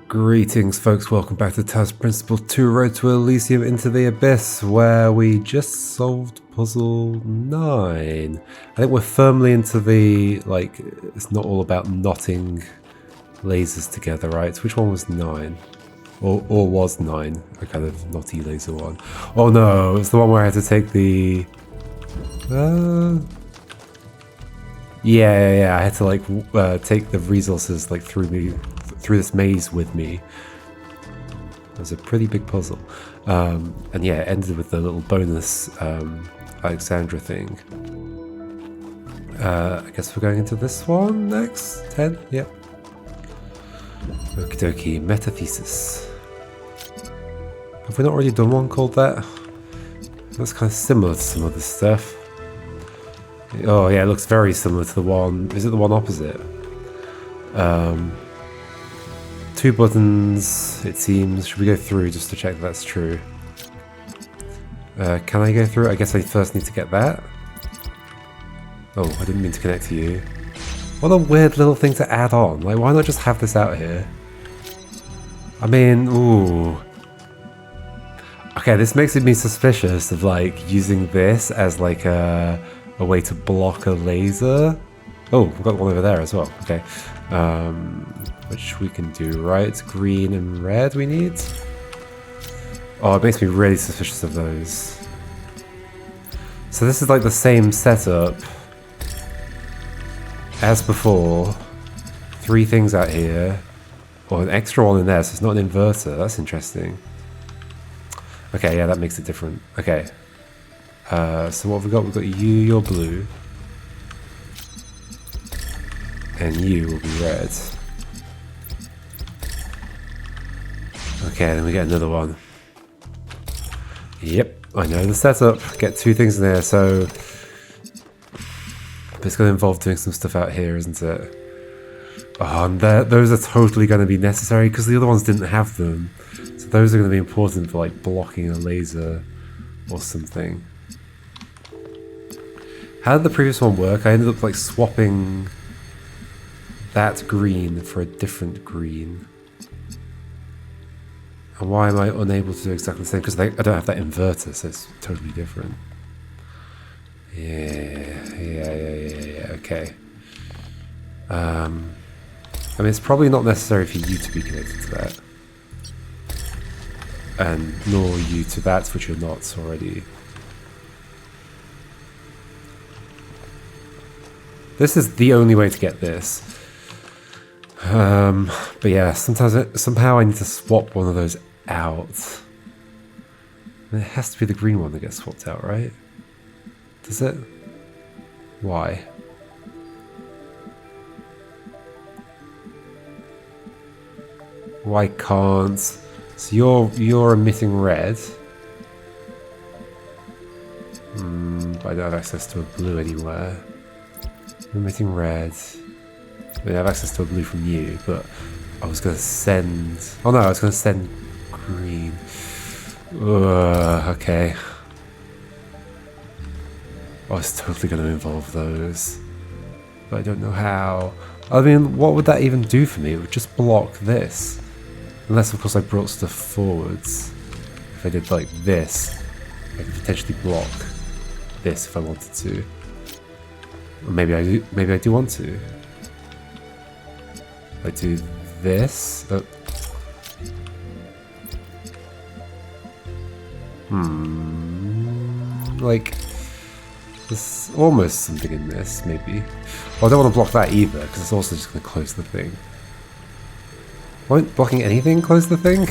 Greetings folks, welcome back to Talos Principle 2 Road to Elysium into the Abyss, where we just solved puzzle 9. I think we're firmly into the, it's not all about knotting lasers together, right? Which one was 9? Or was 9 a kind of knotty laser one? Oh no, it's the one where I had to take the... Yeah, I had to take the resources through this maze with me. It was a pretty big puzzle. And yeah, it ended with the little bonus Alexandra thing. I guess we're going into this one next? 10? Yep. Okie dokie, Metathesis. Have we not already done one called that? That's kind of similar to some of this stuff. Oh yeah, it looks very similar to the one... Is it the one opposite? 2 buttons, it seems. Should we go through just to check that that's true? Can I go through? I guess I first need to get that. Oh, I didn't mean to connect to you. What a weird little thing to add on. Like, why not just have this out here? I mean, ooh. Okay, this makes me suspicious of, using this as, a way to block a laser. Oh, we've got one over there as well. Okay. Which we can do, right? Green and red we need. Oh, it makes me really suspicious of those. So this is like the same setup as before. 3 things out here. Or an extra one in there, so it's not an inverter. That's interesting. Okay, yeah, that makes it different. Okay. So what have we got? We've got you, you're blue. And you will be red. Okay, then we get another one. Yep, I know the setup. Get 2 things in there, so... But it's going to involve doing some stuff out here, isn't it? Oh, and those are totally going to be necessary, because the other ones didn't have them. So those are going to be important for, blocking a laser or something. How did the previous one work? I ended up, swapping that green for a different green. And why am I unable to do exactly the same? Because I don't have that inverter, so it's totally different. Yeah, okay. I mean, it's probably not necessary for you to be connected to that. And nor you to that, which you're not already. This is the only way to get this. But yeah, somehow I need to swap one of those out. And it has to be the green one that gets swapped out, right? Does it? Why? Why can't? So you're emitting red. But I don't have access to a blue anywhere. I'm emitting red. I mean, I have access to a blue from you, but I was going to send... Oh no, I was going to send green. Okay. Oh, it's totally going to involve those. But I don't know how. I mean, what would that even do for me? It would just block this. Unless, of course, I brought stuff forwards. If I did this, I could potentially block this if I wanted to. Or maybe I do want to. I do this. Oh. There's almost something in this, maybe. Well, I don't want to block that either, because it's also just going to close the thing. Won't blocking anything close the thing?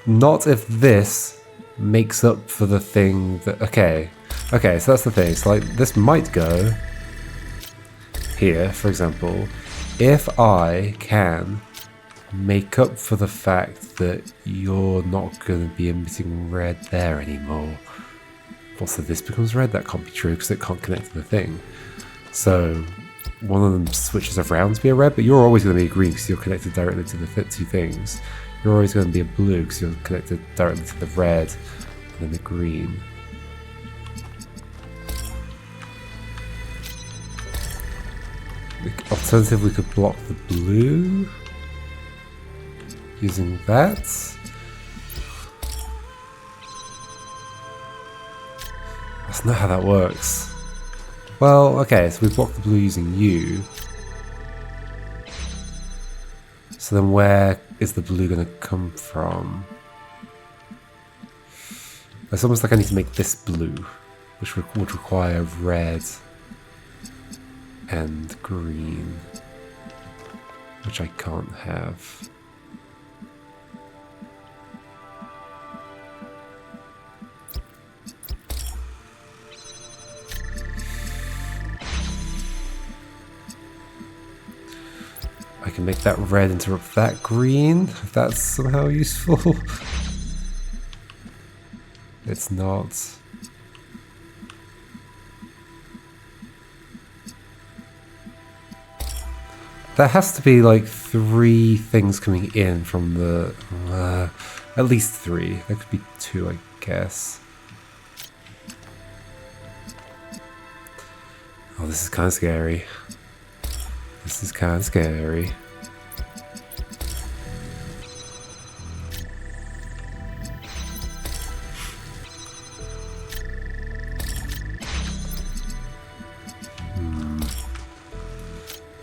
Not if this makes up for the thing that... Okay, so that's the thing. So, this might go... Here, for example, if I can make up for the fact that you're not going to be emitting red there anymore. Also, this becomes red. That can't be true because it can't connect to the thing. So one of them switches around to be a red, but you're always going to be a green because you're connected directly to the 2 things. You're always going to be a blue because you're connected directly to the red and then the green. Alternatively, we could block the blue using that. That's not how that works. Well, okay, so we block the blue using you. So then where is the blue going to come from? It's almost like I need to make this blue, which would require red and green, which I can't have. I can make that red interrupt that green, if that's somehow useful. It's not. There has to be like 3 things coming in from the... at least 3. There could be 2, I guess. Oh, this is kind of scary. This is kind of scary.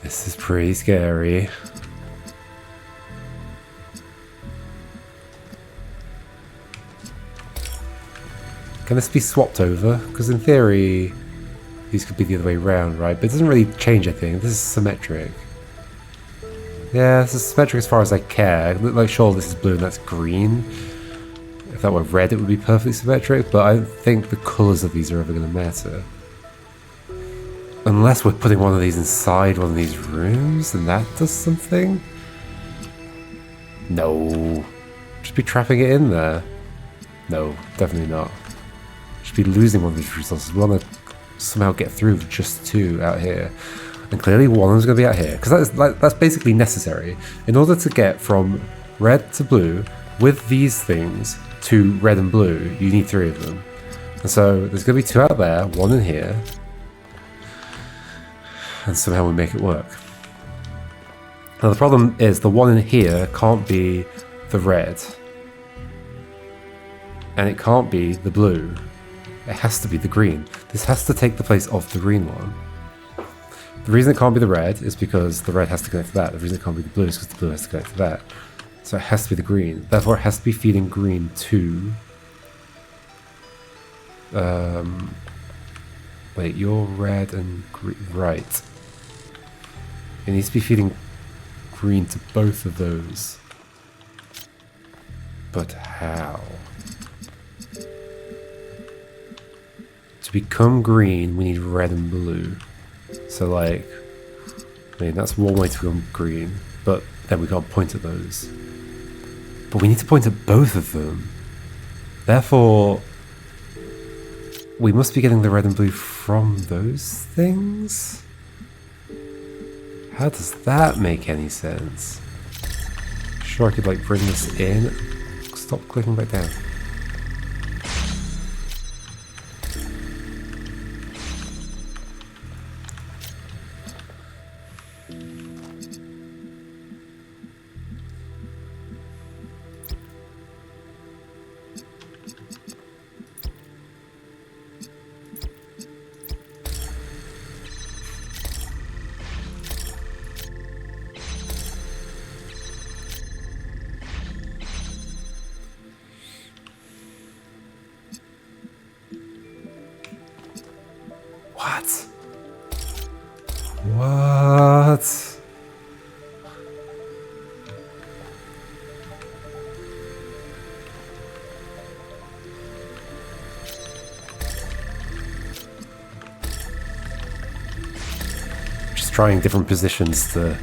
This is pretty scary. Can this be swapped over? Because in theory, these could be the other way around, right? But it doesn't really change anything. This is symmetric. Yeah, this is symmetric as far as I care. Like, sure, this is blue and that's green. If that were red, it would be perfectly symmetric, but I don't think the colours of these are ever going to matter. Unless we're putting one of these inside one of these rooms, and that does something? No. Just be trapping it in there. No, definitely not. Just be losing one of these resources. We want to somehow get through with just 2 out here. And clearly one of them's going to be out here. Because that's basically necessary. In order to get from red to blue, with these things, to red and blue, you need 3 of them. And so there's going to be 2 out there, 1 in here. And somehow we make it work. Now the problem is the 1 in here can't be the red. And it can't be the blue. It has to be the green. This has to take the place of the green one. The reason it can't be the red is because the red has to connect to that. The reason it can't be the blue is because the blue has to connect to that. So it has to be the green. Therefore it has to be feeding green to... wait, you're red and green. Right. It needs to be feeding green to both of those. But how? To become green, we need red and blue. So like, I mean, that's one way to become green, but then we can't point at those. But we need to point at both of them. Therefore, we must be getting the red and blue from those things? How does that make any sense? Sure, I could like bring this in. Stop clicking back down. What? What? Just trying different positions to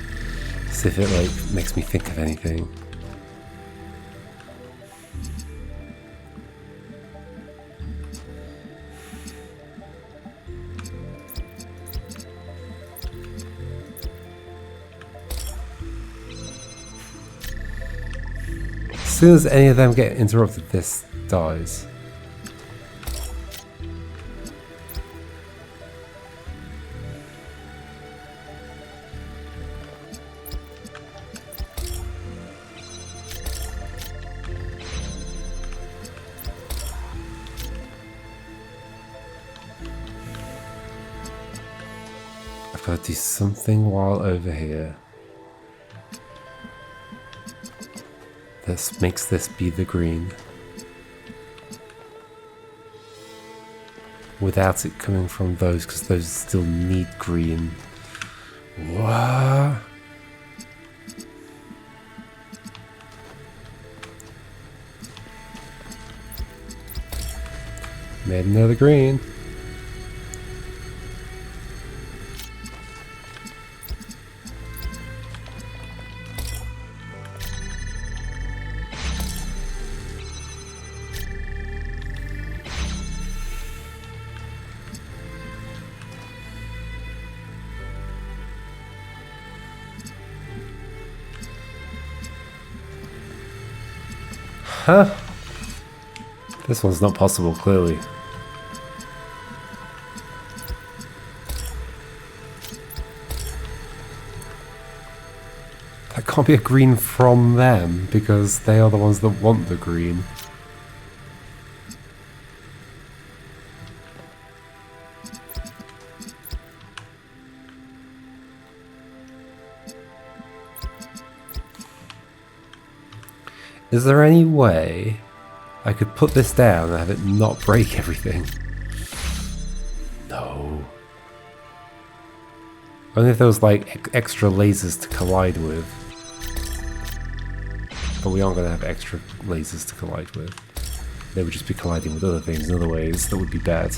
see if it like makes me think of anything. As soon as any of them get interrupted, this dies. Gotta do something while over here. This makes this be the green. Without it coming from those, because those still need green. What? Made another green. Huh? This one's not possible, clearly. That can't be a green from them, because they are the ones that want the green. Is there any way I could put this down and have it not break everything? No. Only if there was like extra lasers to collide with. But we aren't going to have extra lasers to collide with. They would just be colliding with other things in other ways that would be bad.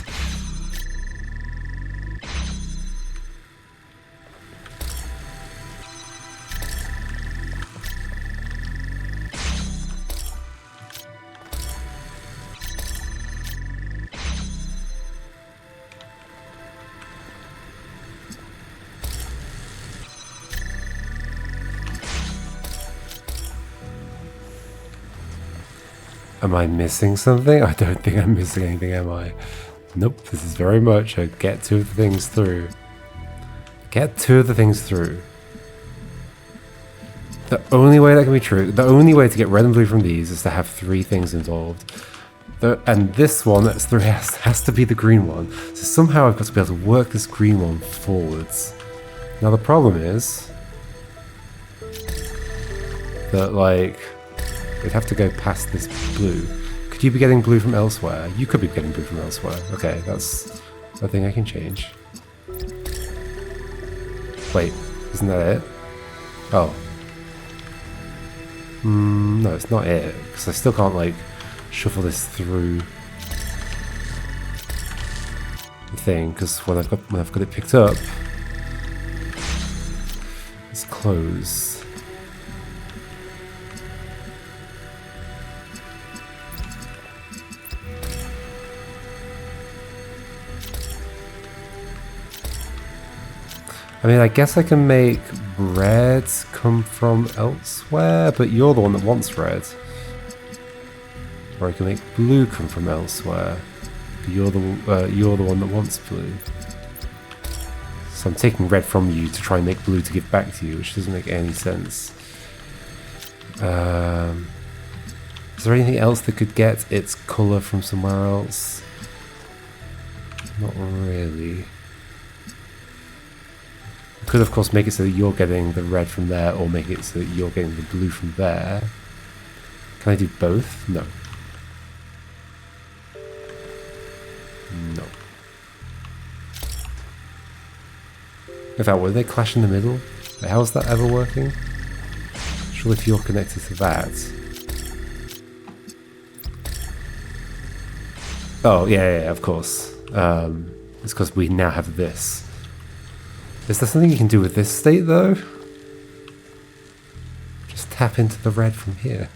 Am I missing something? I don't think I'm missing anything, am I? Nope, this is very much a get two of the things through. Get two of the things through. The only way that can be true, the only way to get red and blue from these is to have three things involved. And this one that's three has to be the green one. So somehow I've got to be able to work this green one forwards. Now the problem is that, like, we'd have to go past this blue. Could you be getting blue from elsewhere? You could be getting blue from elsewhere. Okay, that's a thing I can change. Wait, isn't that it? Oh. No, it's not it. Because I still can't, like, shuffle this through the thing. Because when I've got it picked up, it's closed. I mean, I guess I can make red come from elsewhere, but you're the one that wants red. Or I can make blue come from elsewhere, but you're the one that wants blue. So I'm taking red from you to try and make blue to give back to you, which doesn't make any sense. Is there anything else that could get its colour from somewhere else? Not really. Could of course make it so that you're getting the red from there, or make it so that you're getting the blue from there. Can I do both? No. No. In fact, would they clash in the middle? How is that ever working? Surely if you're connected to that. Oh, yeah, of course. It's because we now have this. Is there something you can do with this state, though? Just tap into the red from here.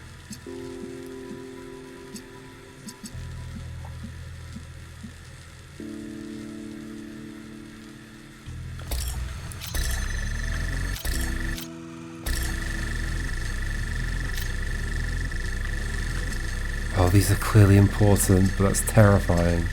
Oh, these are clearly important, but that's terrifying.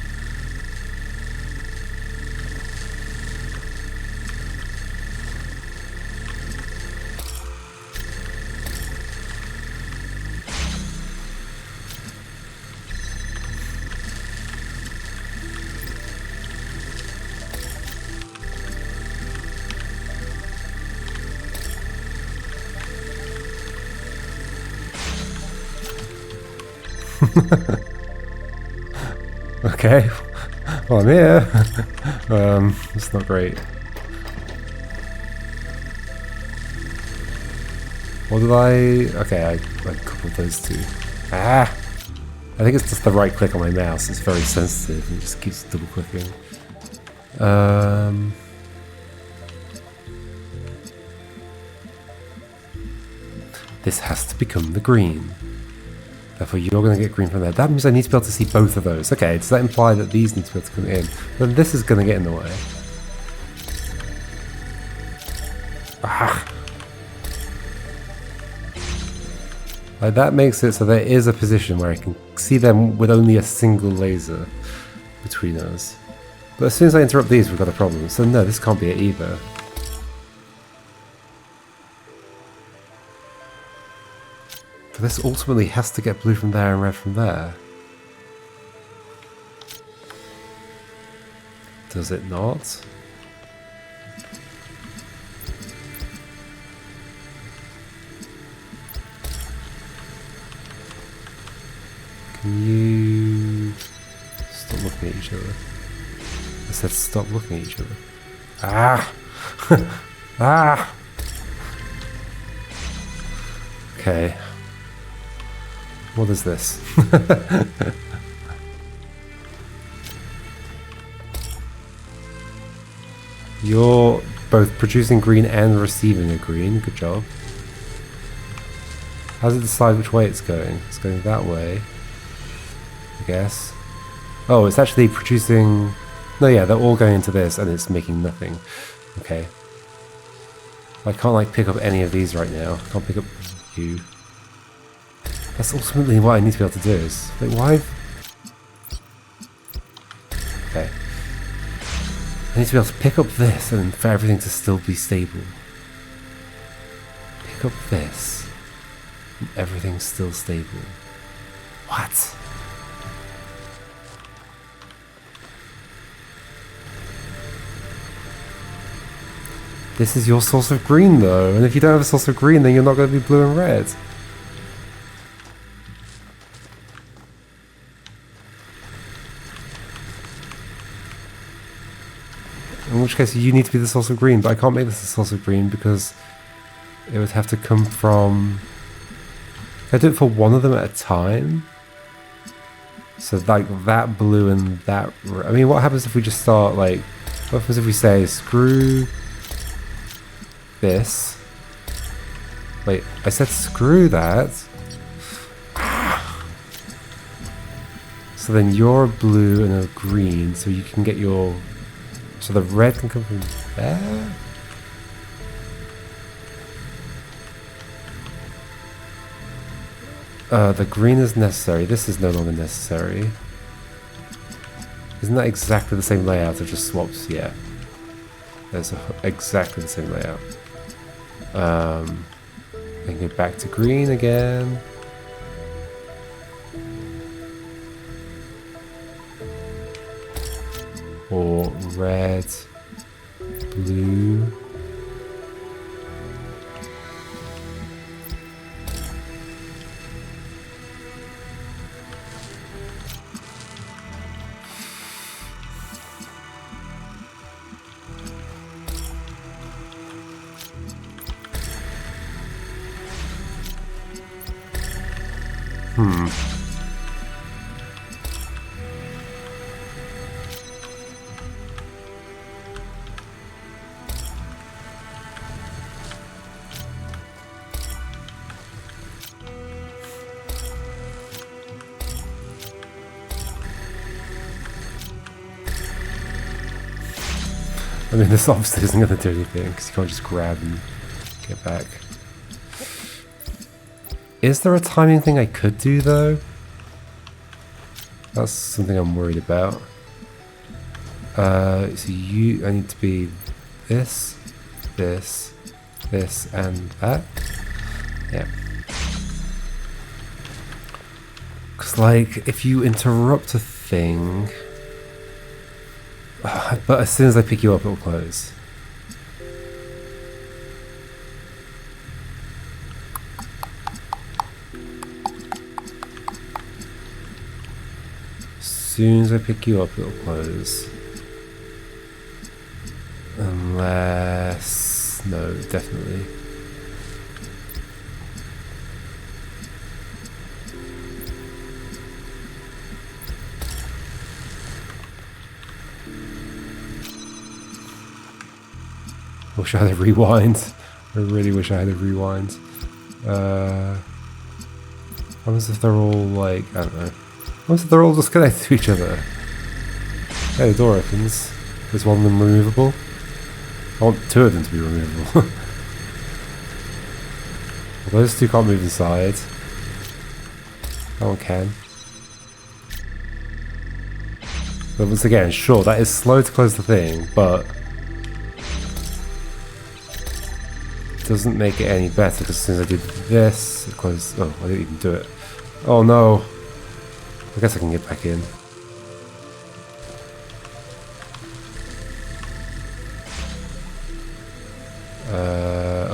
Okay. Well, I'm here. It's not great. What did I... Okay, I coupled those two. Ah! I think it's just the right click on my mouse. It's very sensitive and it just keeps double clicking. This has to become the green. Therefore, you're going to get green from there. That means I need to be able to see both of those. Okay, does that imply that these need to be able to come in? Then this is going to get in the way. Ah! Like that makes it so there is a position where I can see them with only a single laser between us. But as soon as I interrupt these, we've got a problem. So no, this can't be it either. But this ultimately has to get blue from there and red from there. Does it not? Can you stop looking at each other? I said stop looking at each other. Ah! Ah! Okay. What is this? You're both producing green and receiving a green. Good job. How does it decide which way it's going? It's going that way, I guess. Oh, it's actually producing... No, yeah, they're all going into this and it's making nothing. Okay. I can't, like, pick up any of these right now. I can't pick up you. That's ultimately what I need to be able to do is... Like, why... Okay. I need to be able to pick up this and for everything to still be stable. Pick up this. And everything's still stable. What? This is your source of green though, and if you don't have a source of green then you're not going to be blue and red. In which case you need to be the source of green, but I can't make this a source of green because it would have to come from... Can I do it for one of them at a time? So like that blue and that... I mean, what happens if we just start like... What happens if we say screw this? Wait, I said screw that. So then you're a blue and a green, so you can get your... So the red can come from there? The green is necessary. This is no longer necessary. Isn't that exactly the same layout? It just swaps, yeah. There's exactly the same layout. I can go back to green again. Or red, blue. I mean, this obviously isn't going to do anything because you can't just grab and get back. Is there a timing thing I could do though? That's something I'm worried about. So I need to be this, this, this, and that. Yeah. Because like, if you interrupt a thing... But as soon as I pick you up, it'll close. soon as I pick you up, it'll close. Unless... no, definitely. Wish I had a rewind. I really wish I had a rewind. What happens if they're all like, I don't know. What happens if they're all just connected to each other? Hey, the door opens. Is one of them removable? I want two of them to be removable. Well, those two can't move inside. That one can. But once again, sure, that is slow to close the thing, but doesn't make it any better because as soon as I do this, it closes. Oh, I didn't even do it. Oh no! I guess I can get back in.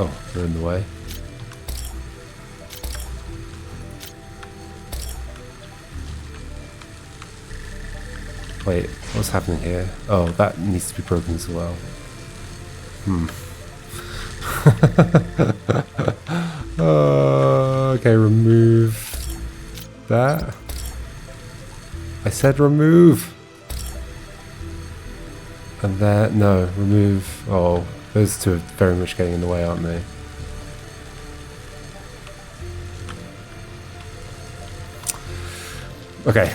Oh, they're in the way. Wait, what's happening here? Oh, that needs to be broken as well. Okay, remove that. I said remove. And then, no, remove. Oh, those two are very much getting in the way, aren't they? Okay,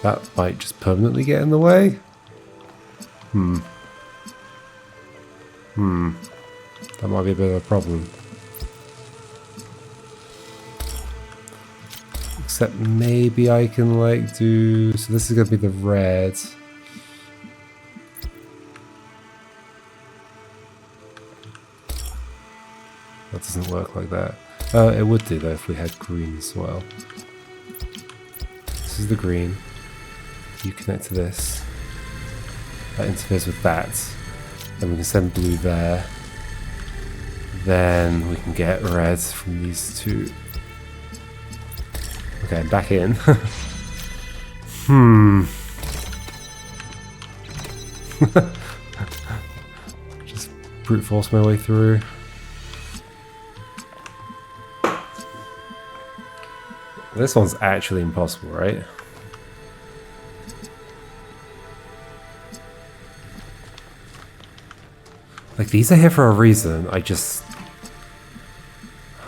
that might just permanently get in the way. That might be a bit of a problem. Except maybe I can like do... so this is going to be the red. That doesn't work like that. It would do though if we had green as well. This is the green. You connect to this. That interferes with that. Then we can send blue there. Then we can get red from these two. Okay, I'm back in. Just brute force my way through. This one's actually impossible, right? Like, these are here for a reason. I'm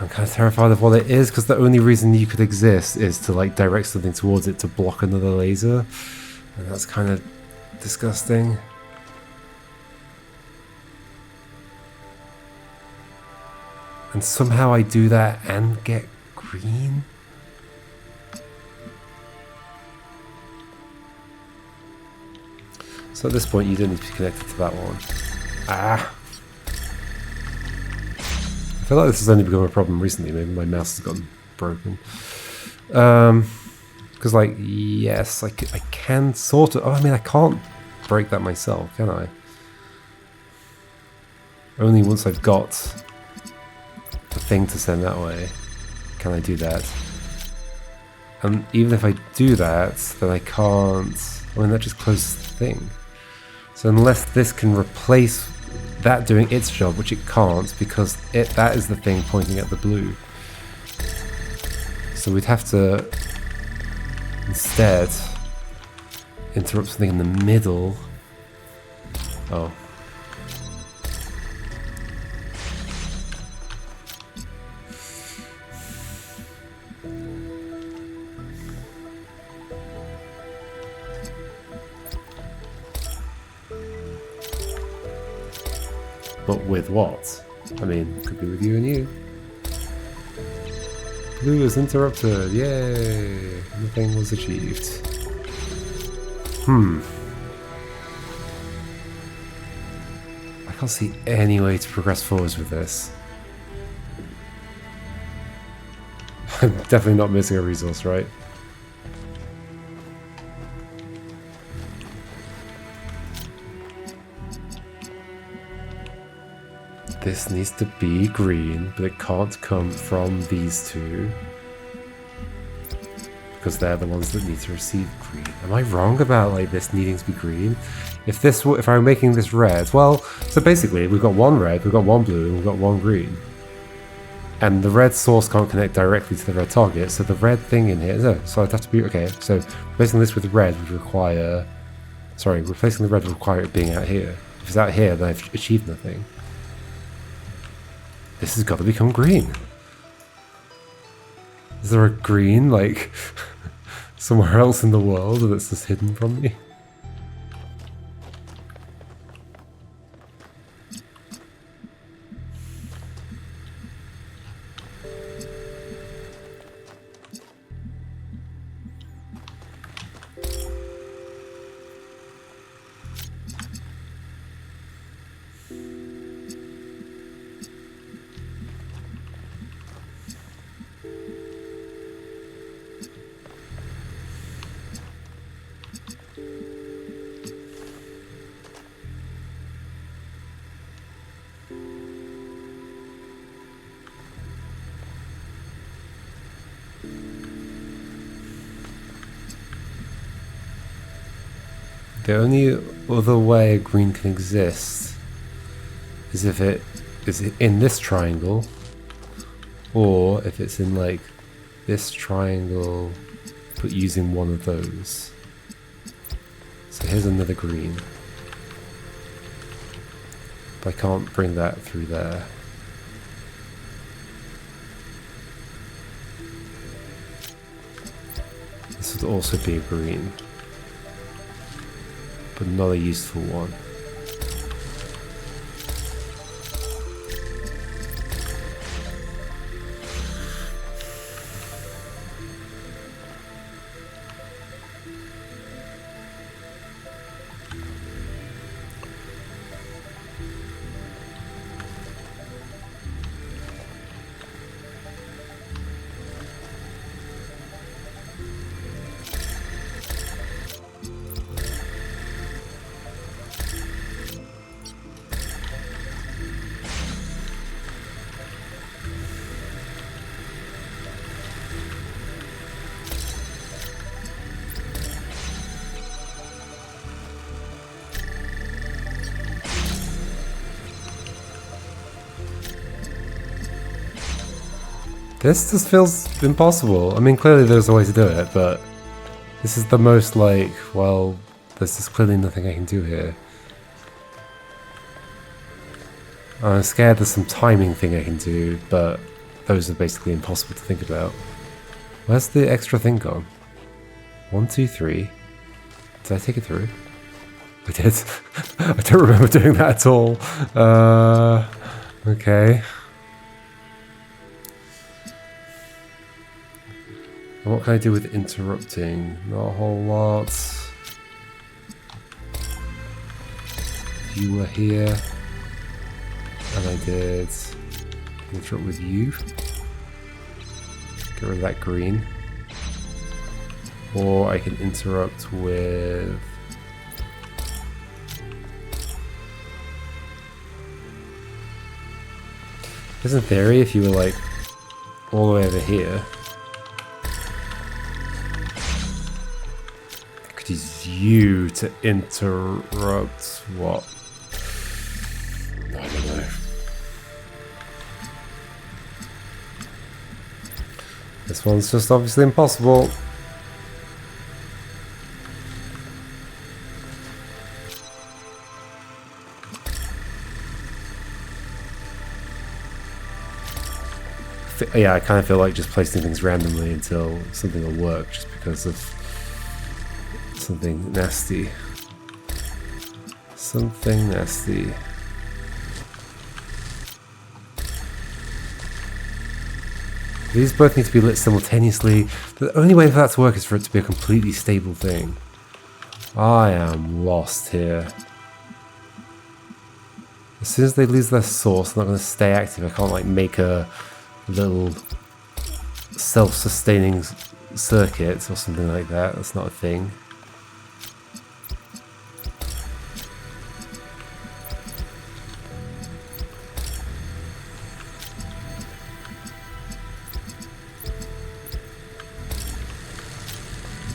kind of terrified of what it is, because the only reason you could exist is to, like, direct something towards it to block another laser. And that's kind of disgusting. And somehow I do that and get green? So at this point, you don't need to be connected to that one. Ah! I feel like this has only become a problem recently. Maybe my mouse has gotten broken. Because, like, yes, I can sort of... oh, I mean, I can't break that myself, can I? Only once I've got the thing to send that way can I do that. And even if I do that, then I can't... I mean, that just closes the thing. So unless this can replace that doing its job, which it can't, because that is the thing pointing at the blue. So we'd have to instead interrupt something in the middle. Oh. But with what? I mean, it could be with you and you. Blue is interrupted, yay! Nothing was achieved. I can't see any way to progress forwards with this. I'm definitely not missing a resource, right? this needs to be green, but it can't come from these two. Because they're the ones that need to receive green. Am I wrong about like this needing to be green? If I'm making this red, well, so basically we've got one red, we've got one blue, and we've got one green. And the red source can't connect directly to the red target, so the red thing in here, so I'd have to be, okay, so replacing this with red would require, replacing the red would require it being out here. If it's out here, then I've achieved nothing. This has got to become green. Is there a green, like, somewhere else in the world that's just hidden from me? The only other way green can exist is if it is in this triangle, or if it's in like this triangle but using one of those. So here's another green, but I can't bring that through there. This would also be a green, but not a useful one. This just feels impossible. I mean, clearly there's a way to do it, but this is the most like, well, there's just clearly nothing I can do here. I'm scared there's some timing thing I can do, but those are basically impossible to think about. Where's the extra thing gone? 1, 2, 3. Did I take it through? I did. I don't remember doing that at all. Okay. And what can I do with interrupting? Not a whole lot. You were here, and I did interrupt with you. Get rid of that green. Or I can interrupt with... Because in theory, if you were like all the way over here, I could use you to interrupt what? I don't know. This one's just obviously impossible. Yeah, I kind of feel like just placing things randomly until something will work, just because of something nasty. Something nasty. These both need to be lit simultaneously. The only way for that to work is for it to be a completely stable thing. I am lost here. As soon as they lose their source, they're not going to stay active. I can't like make a little self-sustaining circuit or something like that. That's not a thing.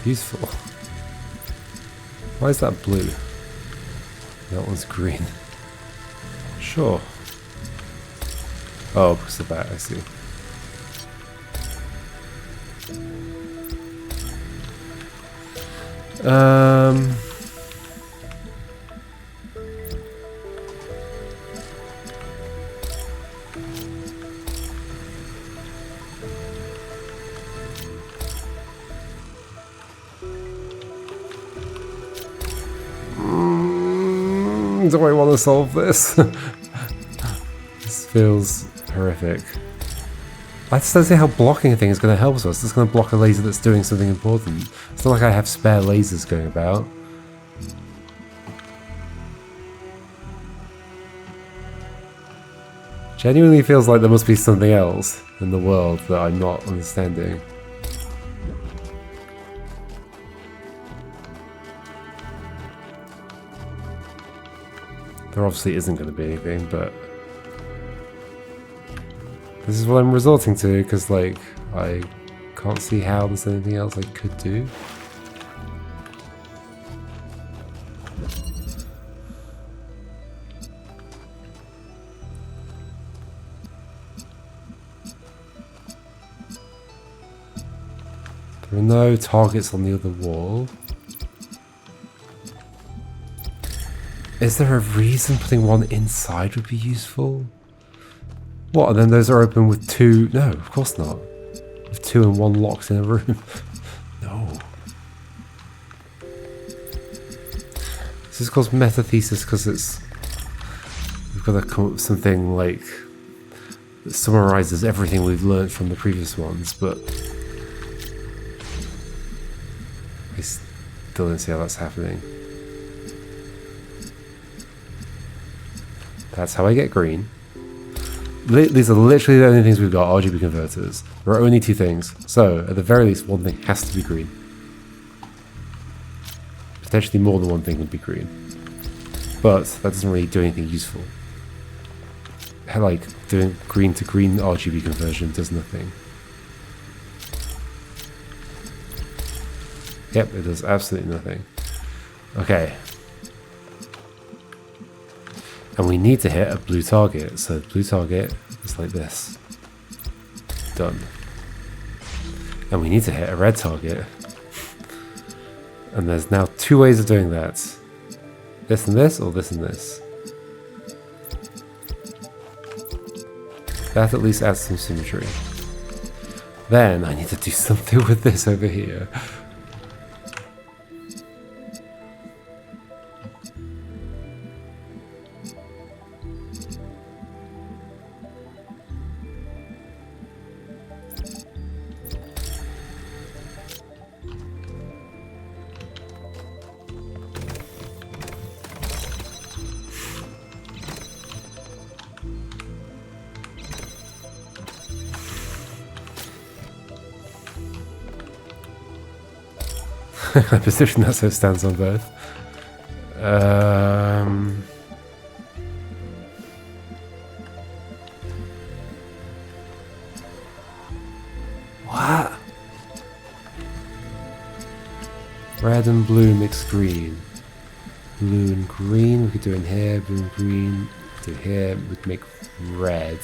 Useful. Why is that blue? That one's green. Sure. Oh, because of that, I see. Do I want to solve this? This feels horrific. I just don't see how blocking a thing is going to help us. It's just going to block a laser that's doing something important. It's not like I have spare lasers going about. Genuinely feels like there must be something else in the world that I'm not understanding. There obviously isn't going to be anything, but this is what I'm resorting to, because, like, I can't see how there's anything else I could do. There are no targets on the other wall. Is there a reason putting one inside would be useful? What, and then those are open with two? No, of course not. With two and one locked in a room. No. This is called Metathesis because it's... We've got to come up with something like... that summarizes everything we've learned from the previous ones, but... I still don't see how that's happening. That's how I get green. These are literally the only things we've got, RGB converters. There are only two things. So, at the very least, one thing has to be green. Potentially more than one thing would be green. But that doesn't really do anything useful. Like, doing green to green RGB conversion does nothing. Yep, it does absolutely nothing. Okay. And we need to hit a blue target, so the blue target is like this. Done. And we need to hit a red target. And there's now two ways of doing that. This and this, or this and this. That at least adds some symmetry. Then I need to do something with this over here. I position that so it stands on both. What? Red and blue mixed green. Blue and green we could do in here. Blue and green do here. We could make red.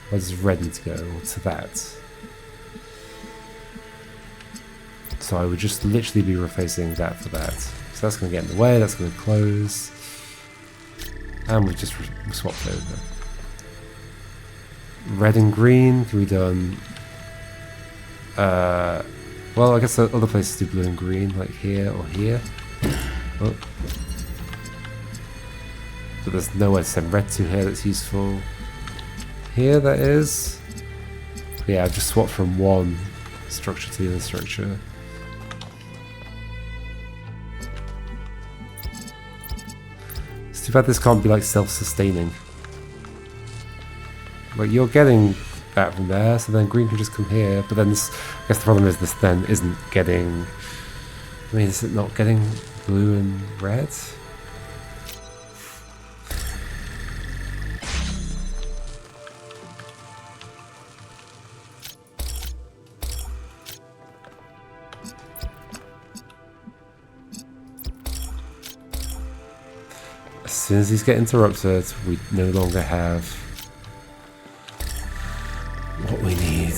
Where does red need to go? To that. So I would just literally be replacing that for that. So that's going to get in the way, that's going to close. And we've just swapped over. Red and green can be done... well, I guess the other places do blue and green, like here or here. Oh. But there's nowhere to send red to here that's useful. Here that is. Yeah, I've just swapped from one structure to the other structure. It's too bad this can't be like self-sustaining. Like you're getting that from there, so then green can just come here, but then this, I guess the problem is this then isn't getting, I mean, is it not getting blue and red? soon as these get interrupted, we no longer have what we need.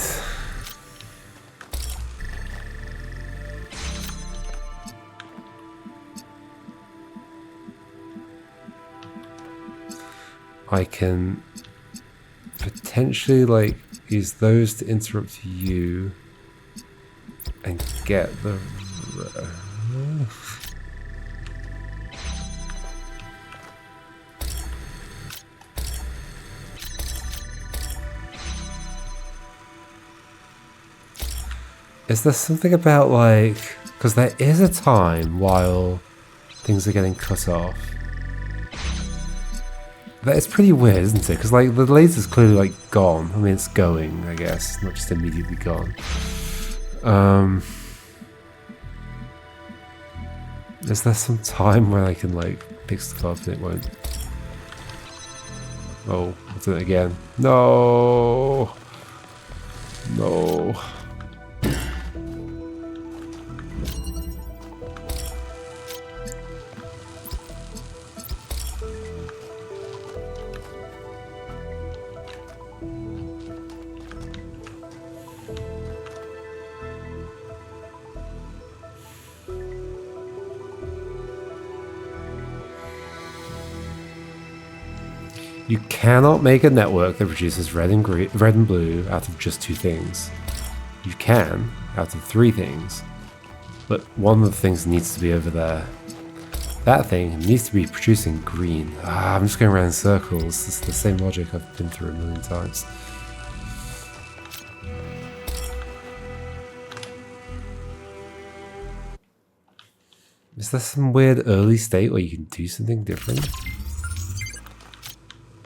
I can potentially like use those to interrupt you and get the is there something about like, because there is a time while things are getting cut off. That is pretty weird, isn't it? Because like the laser's clearly like gone. I mean, it's going, I guess, not just immediately gone. Is there some time where I can like pick stuff up and it won't? Oh, I'll do it again. No. No. You cannot make a network that produces red and blue out of just two things. You can out of three things, but one of the things needs to be over there. That thing needs to be producing green. I'm just going around in circles. It's the same logic I've been through a million times. Is there some weird early state where you can do something different?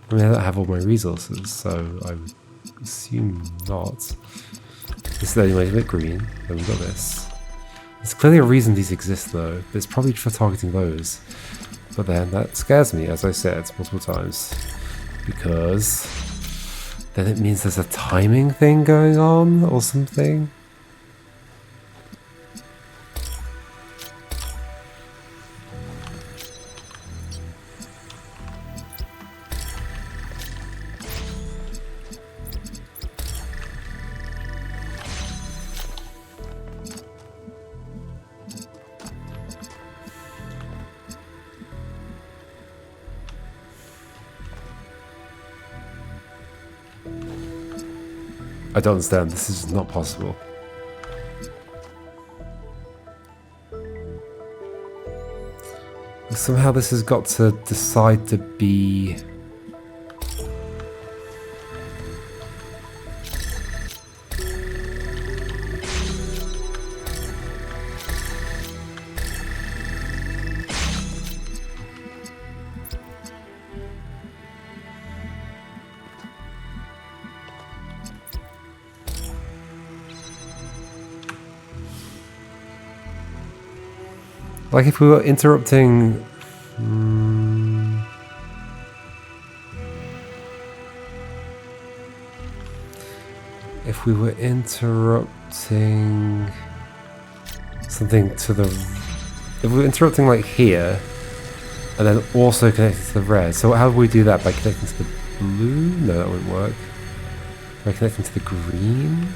I mean, I don't have all my resources, so I would assume not. This is the only way to make green. Then we've got this. There's clearly a reason these exist, though. It's probably for targeting those. But then that scares me, as I said multiple times. Because then it means there's a timing thing going on or something. I don't understand. This is not possible. Somehow this has got to decide to be... Like if we were interrupting... If we were interrupting something to the... If we were interrupting like here, and then also connecting to the red. So how do we do that? By connecting to the blue? No, that wouldn't work. By connecting to the green?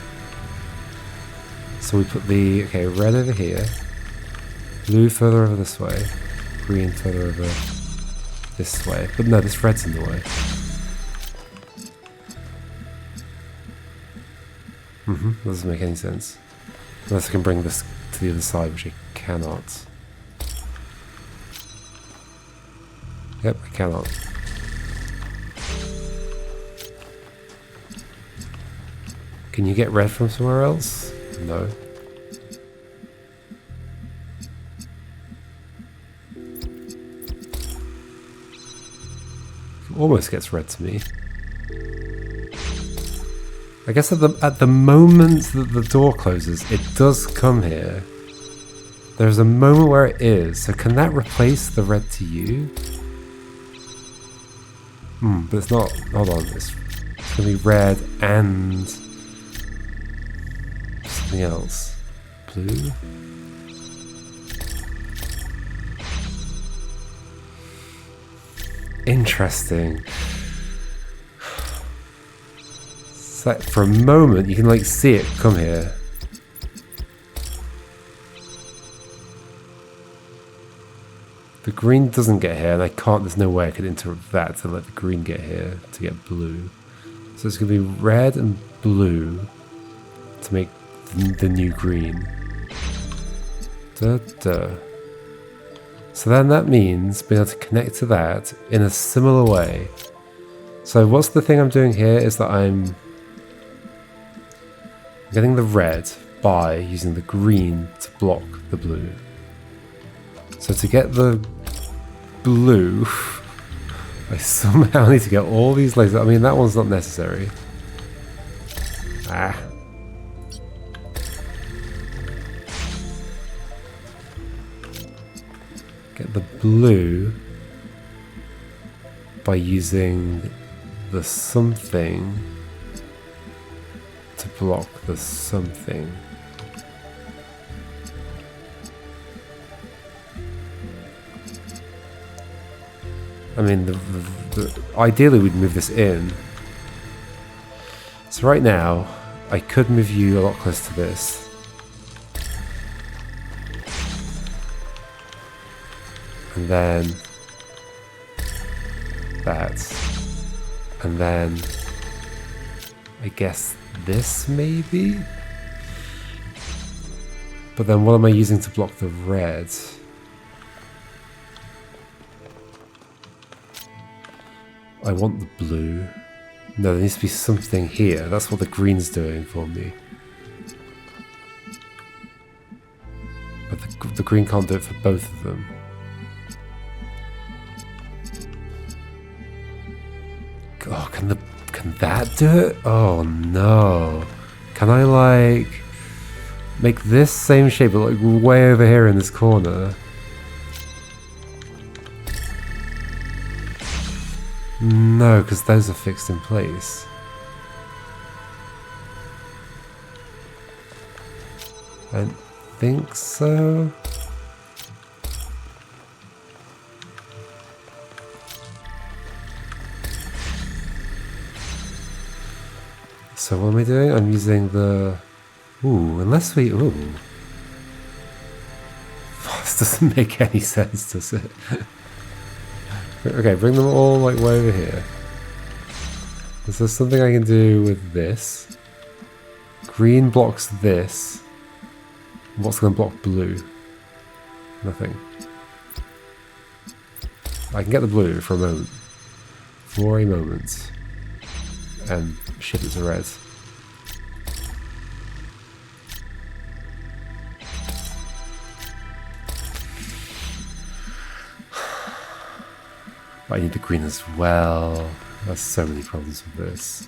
So we put the... Okay, red over here. Blue further over this way, green further over this way. But no, this red's in the way. Doesn't make any sense. Unless I can bring this to the other side, which I cannot. Yep, I cannot. Can you get red from somewhere else? No. Almost gets red to me. I guess at the moment that the door closes, it does come here. There's a moment where it is. So can that replace the red to you? But it's not. Hold on. It's gonna be red and something else. Blue. interesting. It's like for a moment you can like see it come here. The green doesn't get here, and I can't, there's no way I could interrupt that to let the green get here to get blue. So it's going to be red and blue to make the new green. So then that means being able to connect to that in a similar way. So what's the thing I'm doing here is that I'm getting the red by using the green to block the blue. So to get the blue, I somehow need to get all these lasers. I mean, that one's not necessary. Get the blue by using the something to block the something. I mean, ideally we'd move this in. So right now, I could move you a lot closer to this. And then that. And then I guess this maybe? But then what am I using to block the red? I want the blue. No, there needs to be something here. That's what the green's doing for me. But the green can't do it for both of them. Oh, can that do it? Oh no. Can I like make this same shape but like way over here in this corner? No, because those are fixed in place. I don't think so. So what am I doing? I'm using the... Ooh, unless we... Ooh. This doesn't make any sense, does it? Okay, bring them all like way over here. Is there something I can do with this? Green blocks this. What's going to block blue? Nothing. I can get the blue for a moment. For a moment. And shift it to red. But I need the green as well. There's so many problems with this.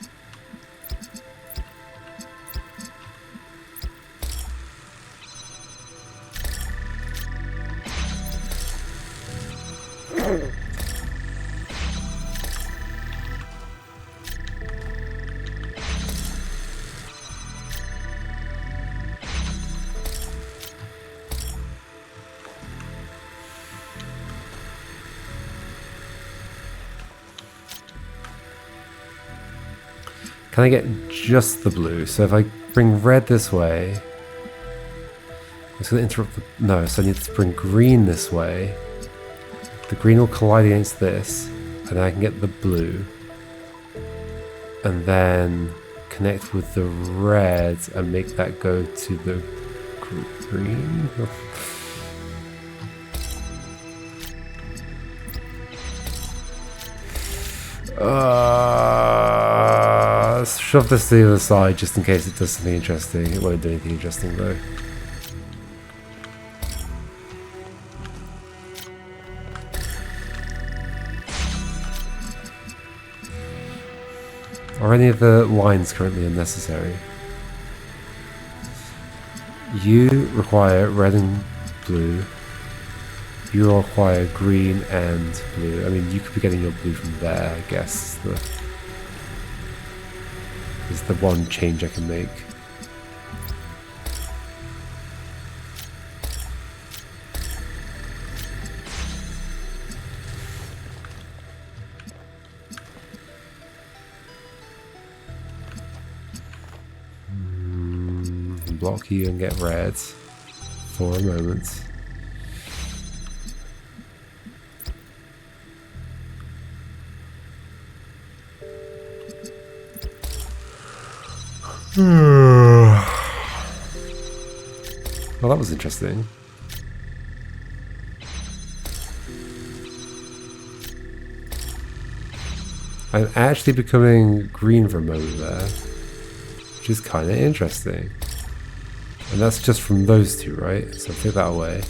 Can I get just the blue? So if I bring red this way, it's going to interrupt the... No, so I need to bring green this way. The green will collide against this, and then I can get the blue. And then connect with the red and make that go to the green. Let's shove this to the other side just in case it does something interesting. It won't do anything interesting though. Are any of the lines currently unnecessary? You require red and blue. You require green and blue. I mean, you could be getting your blue from there, I guess. Is the one change I can make. block you and get red for a moment. Well, that was interesting. I'm actually becoming green for a moment there, which is kind of interesting. And that's just from those two, right? So take that away.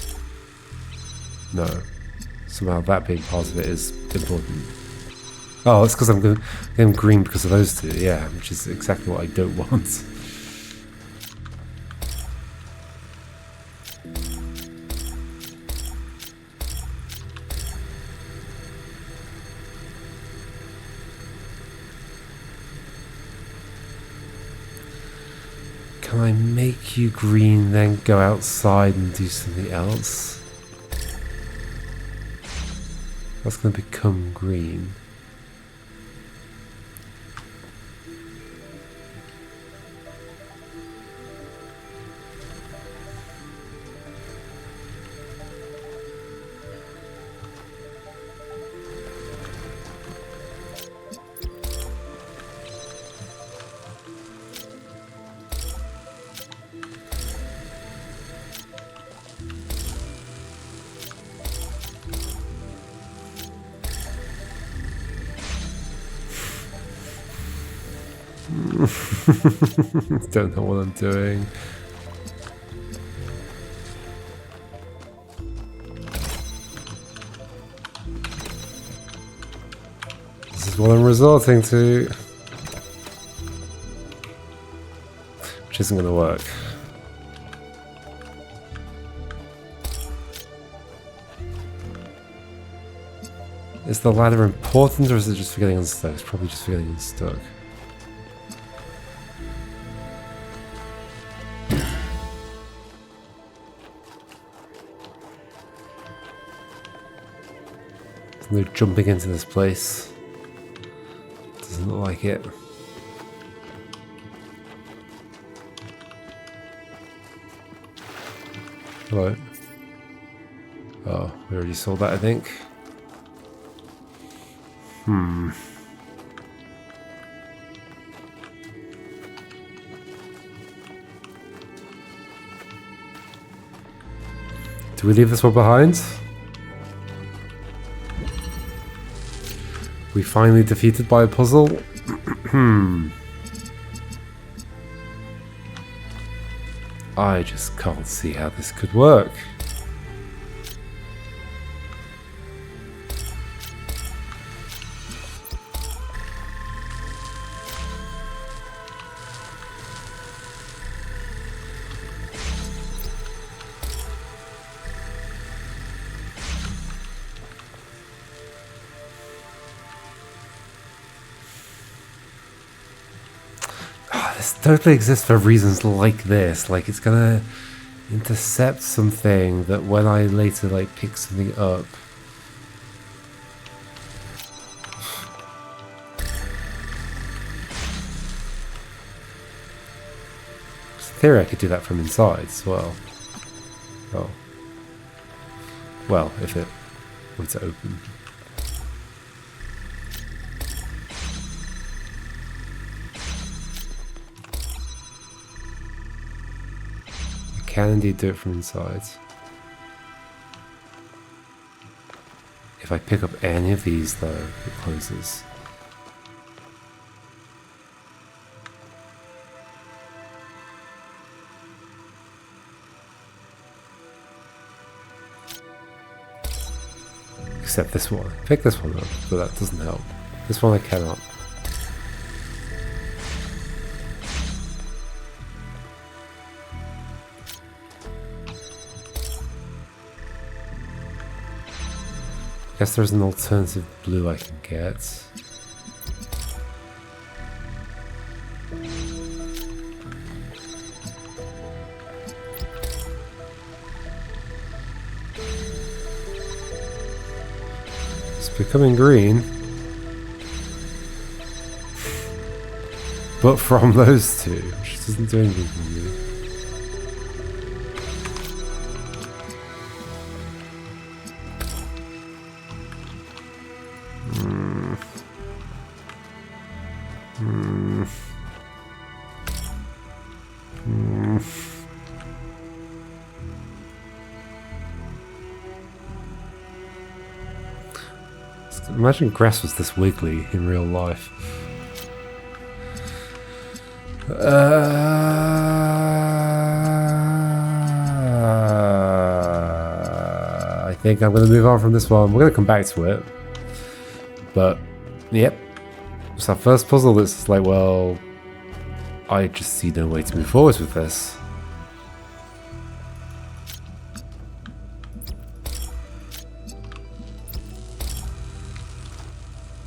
No. Somehow that being part of it is important. Oh, it's because I'm green because of those two, yeah, which is exactly what I don't want. Can I make you green, then go outside and do something else? That's going to become green. Don't know what I'm doing. This is what I'm resorting to. Which isn't going to work. Is the ladder important or is it just for getting unstuck? It's probably just for getting unstuck. No jumping into this place. Doesn't look like it. Hello. Oh, we already saw that, I think. Do we leave this one behind? We finally defeated by a puzzle? I just can't see how this could work. This totally exists for reasons like this. Like it's gonna intercept something that when I later like pick something up. In theory I could do that from inside as well. Oh. Well, if it were to open. Can indeed do it from inside. If I pick up any of these though, it closes. Except this one. Pick this one up, but that doesn't help. This one I cannot. I guess there's an alternative blue I can get. It's becoming green. But from those two, which doesn't do anything for me. Imagine grass was this wiggly in real life. I think I'm going to move on from this one. We're going to come back to it. But, yep. It's our first puzzle that's like, well, I just see no way to move forward with this.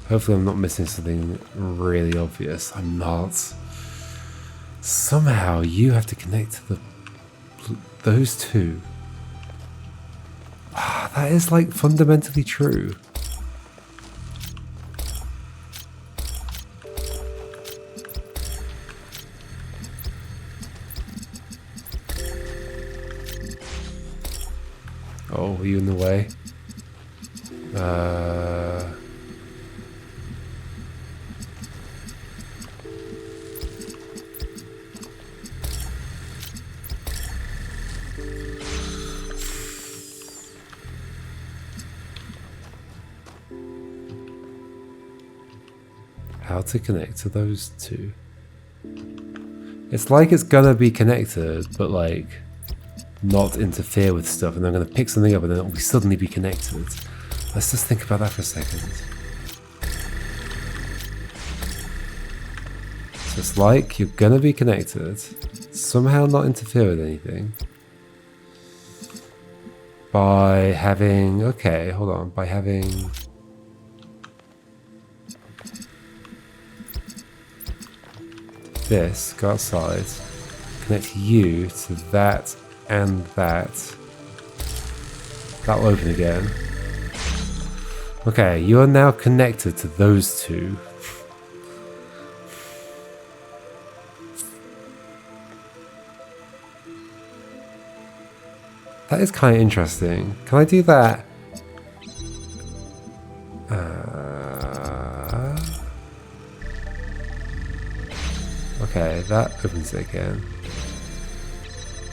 Hopefully I'm not missing something really obvious. I'm not. Somehow you have to connect to those two. Ah, that is like fundamentally true. Oh, are you in the way? How to connect to those two. It's like it's gonna be connected, but like not interfere with stuff, and I'm gonna pick something up and then it'll suddenly be connected. Let's just think about that for a second. So it's like you're gonna be connected, somehow not interfere with anything. By having, okay, hold on, by having this, go outside, connect you to that and that. That'll open again. Okay, you are now connected to those two. That is kind of interesting. Can I do that? Okay, that opens it again.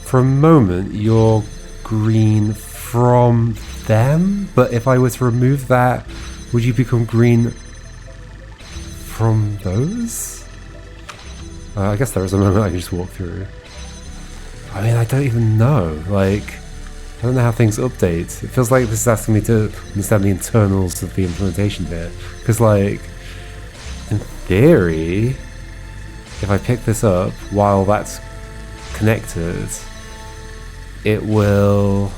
For a moment, you're green from them, but if I were to remove that, would you become green from those? I guess there is a moment I can just walk through. I mean, I don't even know. Like, I don't know how things update. It feels like this is asking me to understand the internals of the implementation here. Because, like, in theory, if I pick this up while that's connected, it will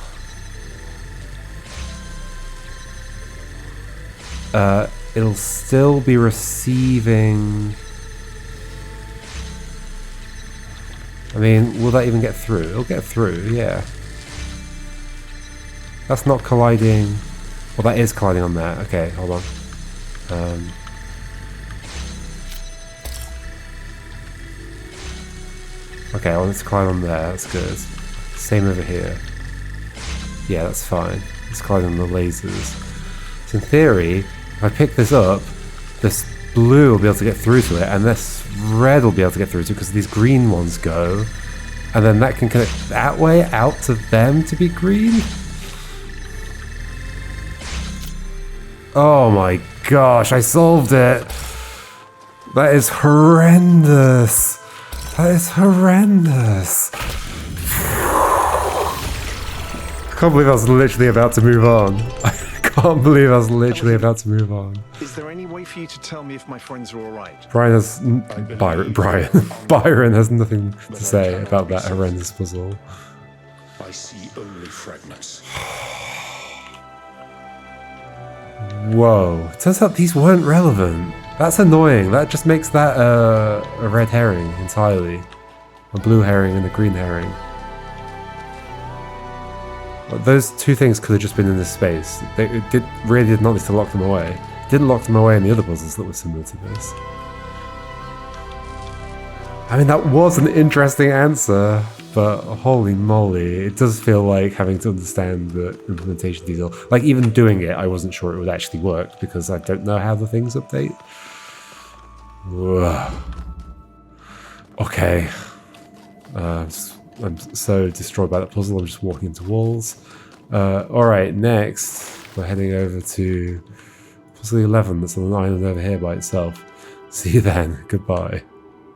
it'll still be receiving. I mean, will that even get through? It'll get through, yeah. That's not colliding. Well, that is colliding on that. Okay, hold on. Okay, I want it to collide on there. That's good. Same over here. Yeah, that's fine. It's colliding on the lasers. So in theory, if I pick this up, this blue will be able to get through to it, and this red will be able to get through to it because these green ones go, and then that can connect that way out to them to be green. Oh my gosh, I solved it! That is horrendous! That is horrendous! I can't believe I was literally about to move on. I can't believe I was literally about to move on. Is there any way for you to tell me if my friends are alright? Byron has nothing to say about that horrendous puzzle. I see only fragments. Whoa, turns out these weren't relevant. That's annoying. That just makes that a red herring entirely. A blue herring and a green herring. Those two things could have just been in this space. It really did not need to lock them away. It didn't lock them away in the other puzzles that were similar to this. I mean, that was an interesting answer, but holy moly, it does feel like having to understand the implementation detail. Like, even doing it, I wasn't sure it would actually work because I don't know how the things update. Ugh. Okay. I'm so destroyed by that puzzle, I'm just walking into walls. Alright, next we're heading over to puzzle 11 that's on an island over here by itself. See you then. Goodbye.